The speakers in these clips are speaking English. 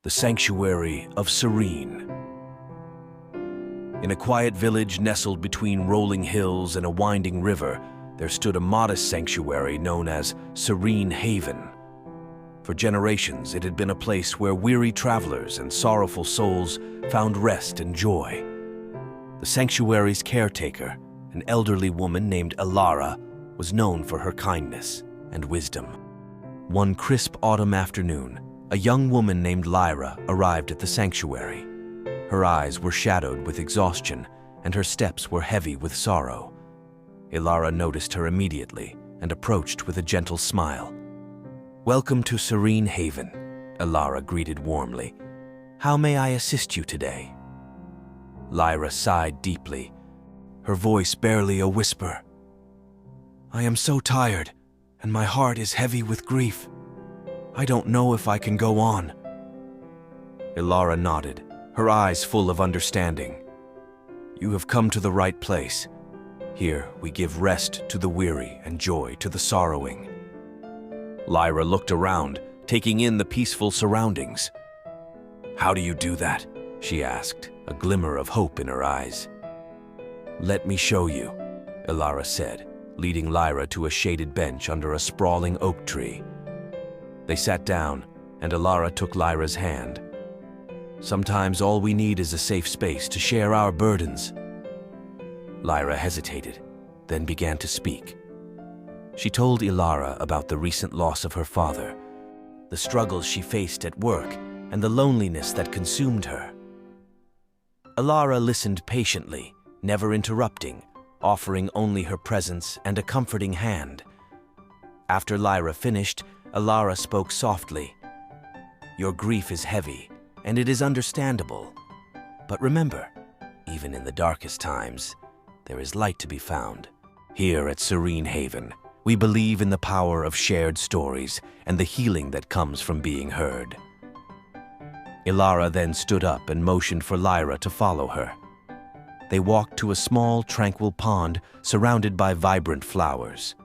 the sanctuary of Serene. In a quiet village nestled between rolling hills and a winding river, there stood a modest sanctuary known as Serene Haven. For generations, it had been a place where weary travelers and sorrowful souls found rest and joy. The sanctuary's caretaker, an elderly woman named Elara, was known for her kindness and wisdom. One crisp autumn afternoon, a young woman named Lyra arrived at the sanctuary. Her eyes were shadowed with exhaustion, and her steps were heavy with sorrow. Elara noticed her immediately and approached with a gentle smile. "Welcome to Serene Haven," Elara greeted warmly. "How may I assist you today?" Lyra sighed deeply, her voice barely a whisper. "I am so tired, and my heart is heavy with grief. I don't know if I can go on." Elara nodded, her eyes full of understanding. "You have come to the right place. Here we give rest to the weary and joy to the sorrowing." Lyra looked around, taking in the peaceful surroundings. "How do you do that?" she asked, a glimmer of hope in her eyes. "Let me show you," Elara said, leading Lyra to a shaded bench under a sprawling oak tree. They sat down, and Elara took Lyra's hand. "Sometimes all we need is a safe space to share our burdens." Lyra hesitated, then began to speak. She told Elara about the recent loss of her father, the struggles she faced at work, and the loneliness that consumed her. Elara listened patiently, never interrupting, offering only her presence and a comforting hand. After Lyra finished, Elara spoke softly. "Your grief is heavy, and it is understandable. But remember, even in the darkest times, there is light to be found. Here at Serene Haven, we believe in the power of shared stories and the healing that comes from being heard." Elara then stood up and motioned for Lyra to follow her. They walked to a small, tranquil pond surrounded by vibrant flowers.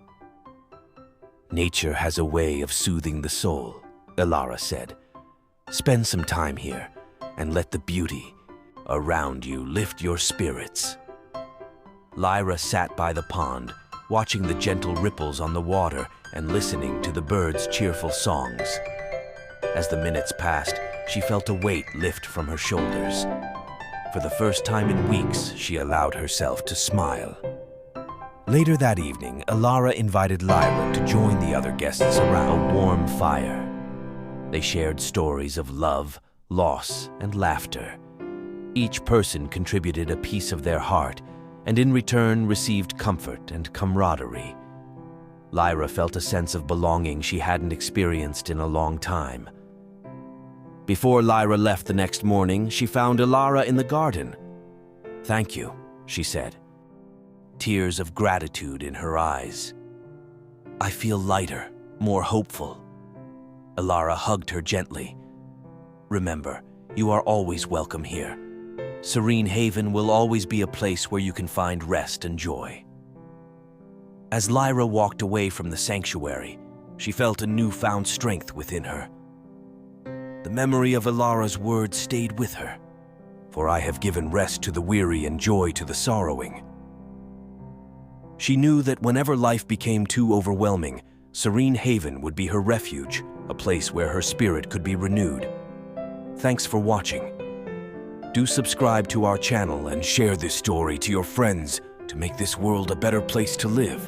"Nature has a way of soothing the soul," Elara said. "Spend some time here and let the beauty around you lift your spirits." Lyra sat by the pond, watching the gentle ripples on the water and listening to the birds' cheerful songs. As the minutes passed, she felt a weight lift from her shoulders. For the first time in weeks, she allowed herself to smile. Later that evening, Elara invited Lyra to join the other guests around a warm fire. They shared stories of love, loss, and laughter. Each person contributed a piece of their heart, and in return received comfort and camaraderie. Lyra felt a sense of belonging she hadn't experienced in a long time. Before Lyra left the next morning, she found Elara in the garden. "Thank you," she said, tears of gratitude in her eyes. "I feel lighter, more hopeful." Elara hugged her gently. "Remember, you are always welcome here. Serene Haven will always be a place where you can find rest and joy." As Lyra walked away from the sanctuary, she felt a newfound strength within her. The memory of Elara's words stayed with her. "For I have given rest to the weary and joy to the sorrowing." She knew that whenever life became too overwhelming, Serene Haven would be her refuge, a place where her spirit could be renewed. Thanks for watching. Do subscribe to our channel and share this story to your friends to make this world a better place to live.